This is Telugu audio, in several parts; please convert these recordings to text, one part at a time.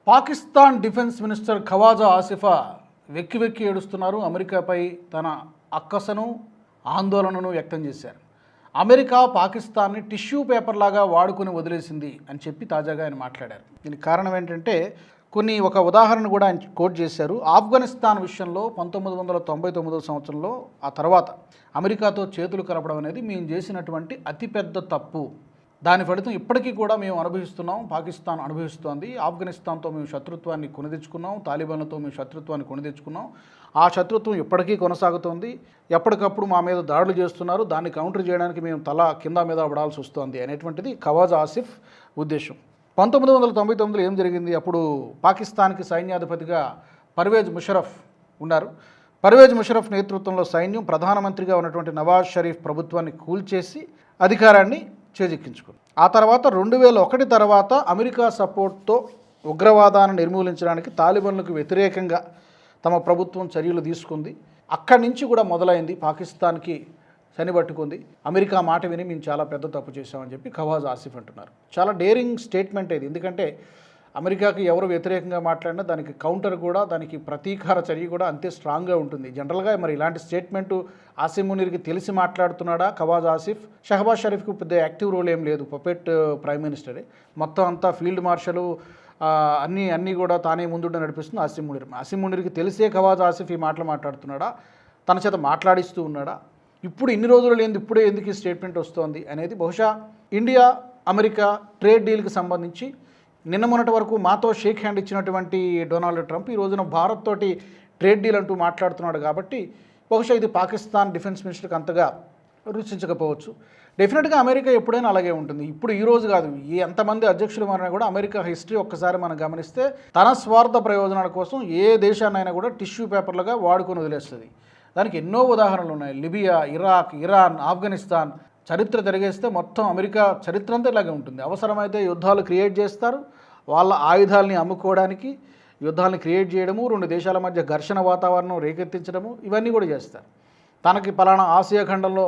పాకిస్తాన్ డిఫెన్స్ మినిస్టర్ ఖవాజా ఆసిఫా వెక్కి వెక్కి ఏడుస్తున్నారు. అమెరికాపై తన అక్కసను ఆందోళనను వ్యక్తం చేశారు. అమెరికా పాకిస్తాన్ని టిష్యూ పేపర్ లాగా వాడుకొని వదిలేసింది అని చెప్పి తాజాగా ఆయన మాట్లాడారు. దీనికి కారణం ఏంటంటే ఒక ఉదాహరణ కూడా ఆయన కోట్ చేశారు. ఆఫ్ఘనిస్తాన్ విషయంలో 1999 సంవత్సరంలో ఆ తర్వాత అమెరికాతో చేతులు కలపడం అనేది మేము చేసినటువంటి అతిపెద్ద తప్పు. దాని ఫలితం ఇప్పటికీ కూడా మేము అనుభవిస్తున్నాం, పాకిస్తాన్ అనుభవిస్తోంది. ఆఫ్ఘనిస్తాన్తో మేము శత్రుత్వాన్ని కొనిదెచ్చుకున్నాం, తాలిబాన్లతో మేము శత్రుత్వాన్ని కొనిదెచ్చుకున్నాం. ఆ శత్రుత్వం ఇప్పటికీ కొనసాగుతోంది. ఎప్పటికప్పుడు మా మీద దాడులు చేస్తున్నారు, దాన్ని కౌంటర్ చేయడానికి మేము తల కింద మీద పడాల్సి వస్తుంది అనేటువంటిది ఖవాజా ఆసిఫ్ ఉద్దేశం. 1999లో ఏం జరిగింది? అప్పుడు పాకిస్తాన్కి సైన్యాధిపతిగా పర్వేజ్ ముషరఫ్ ఉన్నారు. పర్వేజ్ ముషరఫ్ నేతృత్వంలో సైన్యం ప్రధానమంత్రిగా ఉన్నటువంటి నవాజ్ షరీఫ్ ప్రభుత్వాన్ని కూల్చేసి అధికారాన్ని చేజిక్కించుకుంది. ఆ తర్వాత 2001 తర్వాత అమెరికా సపోర్ట్తో ఉగ్రవాదాన్ని నిర్మూలించడానికి తాలిబాన్లకు వ్యతిరేకంగా తమ ప్రభుత్వం చర్యలు తీసుకుంది. అక్కడి నుంచి కూడా మొదలైంది పాకిస్తాన్కి శనిపట్టుకుంది. అమెరికా మాట విని మేము చాలా పెద్ద తప్పు చేశామని చెప్పి ఖవాజా ఆసిఫ్ అంటున్నారు. చాలా డేరింగ్ స్టేట్మెంట్ ఇది. ఎందుకంటే అమెరికాకి ఎవరు వ్యతిరేకంగా మాట్లాడినా దానికి కౌంటర్ కూడా, దానికి ప్రతీకార చర్య కూడా అంతే స్ట్రాంగ్గా ఉంటుంది. జనరల్గా మరి ఇలాంటి స్టేట్మెంటు ఆసిమ్ మునీర్కి తెలిసి మాట్లాడుతున్నాడా ఖవాజా ఆసిఫ్? షహబాజ్ షరీఫ్కి పెద్ద యాక్టివ్ రోల్ ఏం లేదు, పపెట్ ప్రైమ్ మినిస్టరే. మొత్తం అంతా ఫీల్డ్ మార్షలు అన్నీ కూడా తానే ముందుండి నడిపిస్తుంది ఆసిమ్ మునీర్. ఆసిమ్ మునీర్కి తెలిసే ఖవాజా ఆసిఫ్ ఈ మాటలు మాట్లాడుతున్నాడా? తన చేత మాట్లాడిస్తూ ఉన్నాడా? ఇప్పుడు ఇన్ని రోజులు లేని ఇప్పుడే ఎందుకు ఈ స్టేట్మెంట్ వస్తోంది అనేది బహుశా ఇండియా అమెరికా ట్రేడ్ డీల్కి సంబంధించి నిన్న మొన్నటి వరకు మాతో షేక్ హ్యాండ్ ఇచ్చినటువంటి డొనాల్డ్ ట్రంప్ ఈ రోజున భారత్ తోటి ట్రేడ్ డీల్ అంటూ మాట్లాడుతున్నాడు. కాబట్టి బహుశా ఇది పాకిస్తాన్ డిఫెన్స్ మినిస్టర్కి అంతగా రుచించకపోవచ్చు. డెఫినెట్గా అమెరికా ఎప్పుడైనా అలాగే ఉంటుంది. ఇప్పుడు ఈ రోజు కాదు, ఎంతమంది అధ్యక్షులు మారినా కూడా అమెరికా హిస్టరీ ఒక్కసారి మనం గమనిస్తే తన స్వార్థ ప్రయోజనాల కోసం ఏ దేశాన్నైనా కూడా టిష్యూ పేపర్లుగా వాడుకొని వదిలేస్తుంది. దానికి ఎన్నో ఉదాహరణలు ఉన్నాయి. లిబియా, ఇరాక్, ఇరాన్, ఆఫ్ఘనిస్తాన్ చరిత్ర తిరిగేస్తే మొత్తం అమెరికా చరిత్ర అంతా ఇలాగే ఉంటుంది. అవసరమైతే యుద్ధాలు క్రియేట్ చేస్తారు, వాళ్ళ ఆయుధాలని అమ్ముకోవడానికి యుద్ధాలను క్రియేట్ చేయడము, రెండు దేశాల మధ్య ఘర్షణ వాతావరణం రేకెత్తించడము, ఇవన్నీ కూడా చేస్తారు. తనకి పలానా ఆసియా ఖండంలో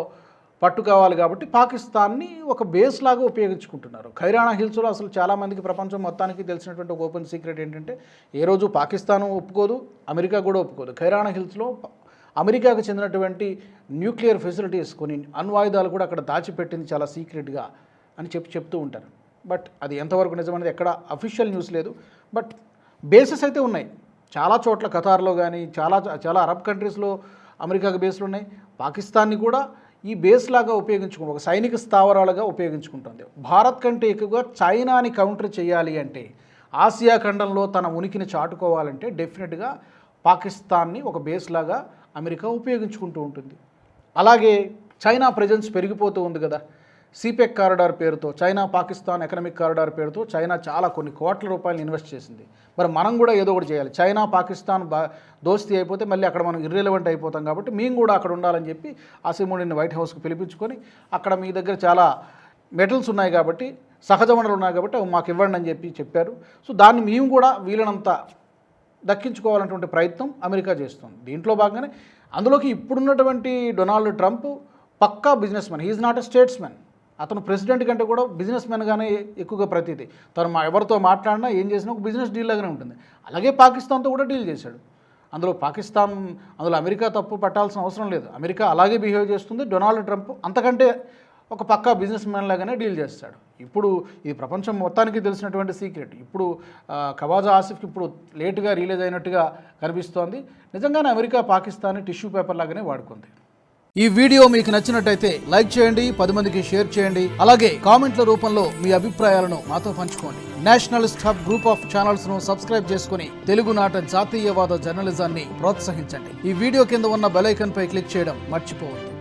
పట్టు కావాలి కాబట్టి పాకిస్తాన్ని ఒక బేస్ లాగా ఉపయోగించుకుంటున్నారు. ఖైరానా హిల్స్లో అసలు చాలామందికి ప్రపంచం మొత్తానికి తెలిసినటువంటి ఒక ఓపెన్ సీక్రెట్ ఏంటంటే ఏ రోజు పాకిస్తాన్ ఒప్పుకోదు, అమెరికా కూడా ఒప్పుకోదు. ఖైరానా హిల్స్లో అమెరికాకు చెందినటువంటి న్యూక్లియర్ ఫెసిలిటీస్, కొన్ని అణ్వాయుధాలు కూడా అక్కడ దాచిపెట్టింది చాలా సీక్రెట్గా అని చెప్తూ ఉంటారు. బట్ అది ఎంతవరకు నిజమనేది ఎక్కడ అఫీషియల్ న్యూస్ లేదు. బట్ బేసెస్ అయితే ఉన్నాయి చాలా చోట్ల. ఖతార్లో కానీ చాలా అరబ్ కంట్రీస్లో అమెరికాకు బేస్లు ఉన్నాయి. పాకిస్తాన్ని కూడా ఈ బేస్ లాగా ఉపయోగించుకుంటుంది, ఒక సైనిక స్థావరాలుగా ఉపయోగించుకుంటుంది. భారత్ కంటే ఎక్కువగా చైనాని కౌంటర్ చేయాలి అంటే, ఆసియా ఖండంలో తన ఉనికిని చాటుకోవాలంటే డెఫినెట్గా పాకిస్తాన్ని ఒక బేస్ లాగా అమెరికా ఉపయోగించుకుంటూ ఉంటుంది. అలాగే చైనా ప్రెజెన్స్ పెరిగిపోతూ ఉంది కదా. సిపెక్ కారిడార్ పేరుతో, చైనా పాకిస్తాన్ ఎకనామిక్ కారిడార్ పేరుతో చైనా చాలా కొన్ని కోట్ల రూపాయలు ఇన్వెస్ట్ చేసింది. మరి మనం కూడా ఏదో ఒకటి చేయాలి. చైనా పాకిస్తాన్ దోస్తీ అయిపోతే మళ్ళీ అక్కడ మనం ఇర్రెలవెంట్ అయిపోతాం. కాబట్టి మేము కూడా అక్కడ ఉండాలని చెప్పి ఆసిమ్ మునీర్ని వైట్ హౌస్కి పిలిపించుకొని అక్కడ మీ దగ్గర చాలా మెటల్స్ ఉన్నాయి కాబట్టి, సహజ వనరులు ఉన్నాయి కాబట్టి అవి మాకు ఇవ్వండి అని చెప్పారు. సో దాన్ని మేము కూడా వీలనంత దక్కించుకోవాలన్నటువంటి ప్రయత్నం అమెరికా చేస్తుంది. దీంట్లో భాగంగానే అందులోకి ఇప్పుడున్నటువంటి డొనాల్డ్ ట్రంప్ పక్కా businessman. He's not a statesman. అతను ప్రెసిడెంట్ కంటే కూడా బిజినెస్ మ్యాన్గానే ఎక్కువగా ప్రతిదీ. తను ఎవరితో మాట్లాడినా ఏం చేసినా ఒక బిజినెస్ డీల్ లాగానే ఉంటుంది. అలాగే పాకిస్తాన్తో కూడా డీల్ చేశాడు. అందులో అమెరికా తప్పు పట్టాల్సిన అవసరం లేదు. అమెరికా అలాగే బిహేవ్ చేస్తుంది. డొనాల్డ్ ట్రంప్ అంతకంటే ఒక పక్కా బిజినెస్ మ్యాన్ లాగానే డీల్ చేస్తాడు. ఇప్పుడు ఇది ప్రపంచం మొత్తానికి తెలిసినటువంటి సీక్రెట్. ఇప్పుడు ఖవాజా ఆసిఫ్కి ఇప్పుడు లేటుగా రిలీజ్ అయినట్టుగా కనిపిస్తోంది. నిజంగానే అమెరికా పాకిస్తాన్ని టిష్యూ పేపర్ లాగానే వాడుకుంది. ఈ వీడియో మీకు నచ్చినట్టయితే లైక్ చేయండి, 10 మందికి షేర్ చేయండి. అలాగే కామెంట్ల రూపంలో మీ అభిప్రాయాలను మాతో పంచుకోండి. Nationalist hub group of channels ను సబ్స్క్రైబ్ చేసుకుని తెలుగునాట జాతీయవాద జర్నలిజాన్ని ప్రోత్సహించండి. ఈ వీడియో కింద ఉన్న బెల్ ఐకాన్ పై క్లిక్ చేయడం మర్చిపోవద్దు.